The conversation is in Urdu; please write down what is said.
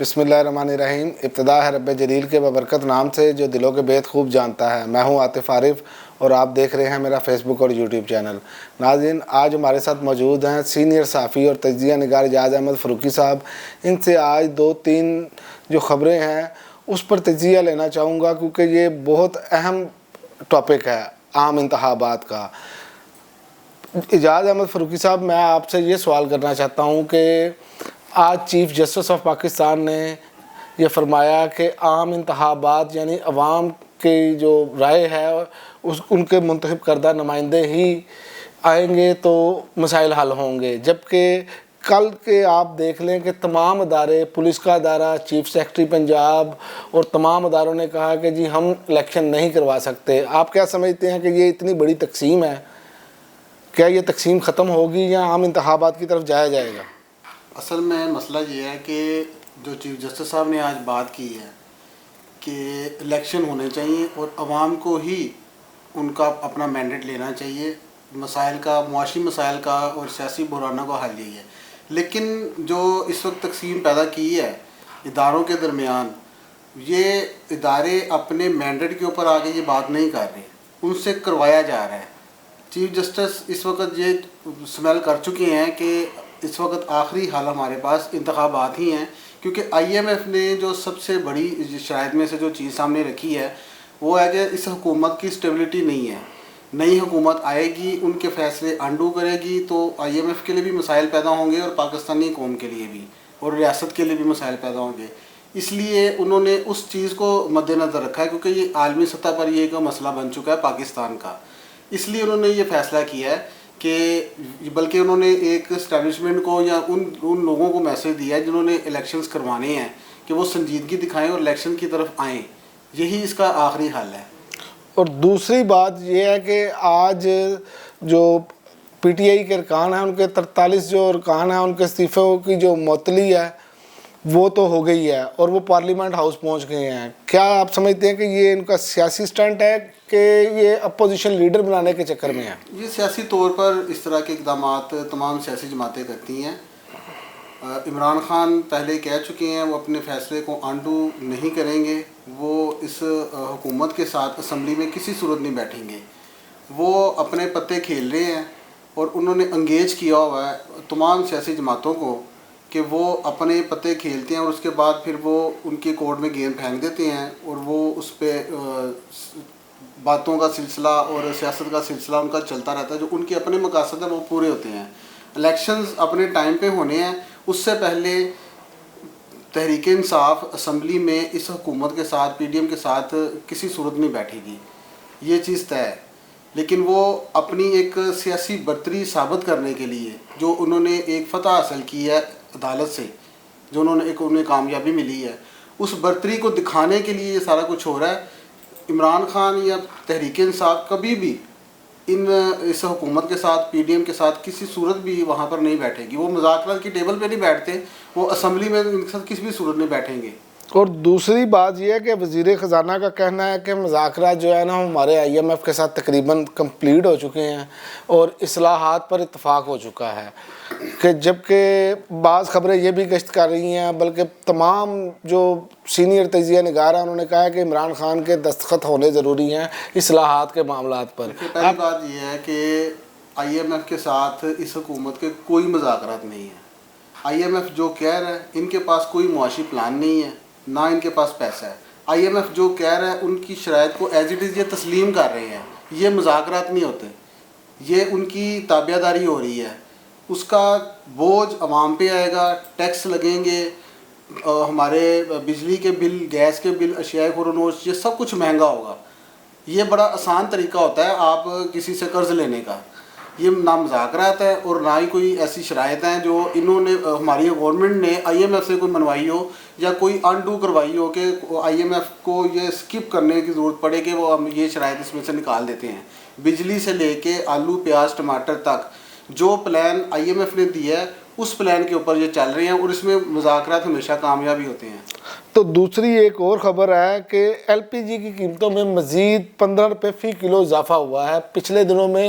بسم اللہ الرحمن الرحیم۔ ابتدا ہے رب جلیل کے ببرکت نام سے جو دلوں کے بیت خوب جانتا ہے۔ میں ہوں عاطف عارف اور آپ دیکھ رہے ہیں میرا فیس بک اور یوٹیوب چینل۔ ناظرین، آج ہمارے ساتھ موجود ہیں سینئر صحافی اور تجزیہ نگار اعجاز احمد فاروقی صاحب۔ ان سے آج 2-3 جو خبریں ہیں اس پر تجزیہ لینا چاہوں گا، کیونکہ یہ بہت اہم ٹاپک ہے عام انتخابات کا۔ اعجاز احمد فاروقی صاحب، میں آپ سے یہ سوال کرنا چاہتا ہوں کہ آج چیف جسٹس آف پاکستان نے یہ فرمایا کہ عام انتخابات یعنی عوام کی جو رائے ہے ان کے منتخب کردہ نمائندے ہی آئیں گے تو مسائل حل ہوں گے، جبکہ کل کے آپ دیکھ لیں کہ تمام ادارے، پولیس کا ادارہ، چیف سیکرٹری پنجاب اور تمام اداروں نے کہا کہ جی ہم الیکشن نہیں کروا سکتے۔ آپ کیا سمجھتے ہیں کہ یہ اتنی بڑی تقسیم ہے، کیا یہ تقسیم ختم ہوگی یا عام انتخابات کی طرف جایا جائے گا؟ اصل میں مسئلہ یہ ہے کہ جو چیف جسٹس صاحب نے آج بات کی ہے کہ الیکشن ہونے چاہیے اور عوام کو ہی ان کا اپنا مینڈیٹ لینا چاہیے، مسائل کا، معاشی مسائل کا اور سیاسی بحرانوں کا حل یہی ہے۔ لیکن جو اس وقت تقسیم پیدا کی ہے اداروں کے درمیان، یہ ادارے اپنے مینڈیٹ کے اوپر آگے یہ بات نہیں کر رہے، ان سے کروایا جا رہا ہے۔ چیف جسٹس اس وقت یہ سمیل کر چکے ہیں کہ اس وقت آخری حل ہمارے پاس انتخابات ہی ہیں، کیونکہ آئی ایم ایف نے جو سب سے بڑی شرائط میں سے جو چیز سامنے رکھی ہے وہ ہے کہ اس حکومت کی اسٹیبلٹی نہیں ہے۔ نئی حکومت آئے گی، ان کے فیصلے انڈو کرے گی تو آئی ایم ایف کے لیے بھی مسائل پیدا ہوں گے اور پاکستانی قوم کے لیے بھی اور ریاست کے لیے بھی مسائل پیدا ہوں گے۔ اس لیے انہوں نے اس چیز کو مد نظر رکھا ہے، کیونکہ یہ عالمی سطح پر یہ ایک مسئلہ بن چکا ہے پاکستان کا۔ اس لیے انہوں نے یہ فیصلہ کیا ہے کہ بلکہ انہوں نے ایک اسٹیبلشمنٹ کو یا ان لوگوں کو میسج دیا ہے جنہوں نے الیکشنز کروانے ہیں کہ وہ سنجیدگی دکھائیں اور الیکشن کی طرف آئیں، یہی اس کا آخری حل ہے۔ اور دوسری بات یہ ہے کہ آج جو پی ٹی آئی کے ارکان ہیں، ان کے 43 جو ارکان ہیں، ان کے استعفوں کی جو معطلی ہے وہ تو ہو گئی ہے اور وہ پارلیمنٹ ہاؤس پہنچ گئے ہیں۔ کیا آپ سمجھتے ہیں کہ یہ ان کا سیاسی سٹنٹ ہے کہ یہ اپوزیشن لیڈر بنانے کے چکر میں ہے؟ یہ سیاسی طور پر اس طرح کے اقدامات تمام سیاسی جماعتیں کرتی ہیں۔ عمران خان پہلے کہہ چکے ہیں وہ اپنے فیصلے کو انڈو نہیں کریں گے، وہ اس حکومت کے ساتھ اسمبلی میں کسی صورت نہیں بیٹھیں گے۔ وہ اپنے پتے کھیل رہے ہیں اور انہوں نے انگیج کیا ہوا ہے تمام سیاسی جماعتوں کو کہ وہ اپنے پتے کھیلتے ہیں اور اس کے بعد پھر وہ ان کے کورٹ میں گیند پھینک دیتے ہیں اور وہ اس پہ باتوں کا سلسلہ اور سیاست کا سلسلہ ان کا چلتا رہتا ہے۔ جو ان کے اپنے مقاصد ہیں وہ پورے ہوتے ہیں۔ الیکشنز اپنے ٹائم پہ ہونے ہیں، اس سے پہلے تحریک انصاف اسمبلی میں اس حکومت کے ساتھ، پی ڈی ایم کے ساتھ کسی صورت نہیں بیٹھے گی، یہ چیز طے ہے۔ لیکن وہ اپنی ایک سیاسی برتری ثابت کرنے کے لیے جو انہوں نے ایک فتح حاصل کی ہے عدالت سے، جو انہیں کامیابی ملی ہے، اس برتری کو دکھانے کے لیے یہ سارا کچھ ہو رہا ہے۔ عمران خان یا تحریک انصاف کبھی بھی اس حکومت کے ساتھ، پی ڈی ایم کے ساتھ کسی صورت بھی وہاں پر نہیں بیٹھے گی۔ وہ مذاکرات کی ٹیبل پہ نہیں بیٹھتے، وہ اسمبلی میں ان کے ساتھ کسی بھی صورت نہیں بیٹھیں گے۔ اور دوسری بات یہ ہے کہ وزیر خزانہ کا کہنا ہے کہ مذاکرات جو ہے نا ہمارے آئی ایم ایف کے ساتھ تقریباً کمپلیٹ ہو چکے ہیں اور اصلاحات پر اتفاق ہو چکا ہے، کہ جبکہ بعض خبریں یہ بھی گشت کر رہی ہیں، بلکہ تمام جو سینئر تجزیہ نگار ہیں انہوں نے کہا ہے کہ عمران خان کے دستخط ہونے ضروری ہیں اصلاحات کے معاملات پر۔ پہلی بات یہ ہے کہ آئی ایم ایف کے ساتھ اس حکومت کے کوئی مذاکرات نہیں ہیں۔ آئی ایم ایف جو کہہ رہا ہے، ان کے پاس کوئی معاشی پلان نہیں ہے، نہ ان کے پاس پیسہ ہے۔ آئی ایم ایف جو کہہ رہا ہے ان کی شرائط کو ایز اٹ از یہ تسلیم کر رہے ہیں، یہ مذاکرات نہیں ہوتے، یہ ان کی تابع داری ہو رہی ہے۔ اس کا بوجھ عوام پہ آئے گا، ٹیکس لگیں گے، ہمارے بجلی کے بل، گیس کے بل، اشیاء خورنوش، یہ سب کچھ مہنگا ہوگا۔ یہ بڑا آسان طریقہ ہوتا ہے آپ کسی سے قرض لینے کا، یہ نہ مذاکرات ہے اور نہ ہی کوئی ایسی شرائط ہیں جو انہوں نے، ہماری گورنمنٹ نے آئی ایم ایف سے کوئی منوائی ہو یا کوئی انڈو کروائی ہو کہ آئی ایم ایف کو یہ سکپ کرنے کی ضرورت پڑے کہ وہ ہم یہ شرائط اس میں سے نکال دیتے ہیں۔ بجلی سے لے کے آلو، پیاز، ٹماٹر تک جو پلان آئی ایم ایف نے دیا ہے اس پلان کے اوپر یہ چل رہے ہیں اور اس میں مذاکرات ہمیشہ کامیابی ہوتے ہیں۔ تو دوسری ایک اور خبر ہے کہ ایل پی جی کی قیمتوں میں مزید 15 روپے فی کلو اضافہ ہوا ہے۔ پچھلے دنوں میں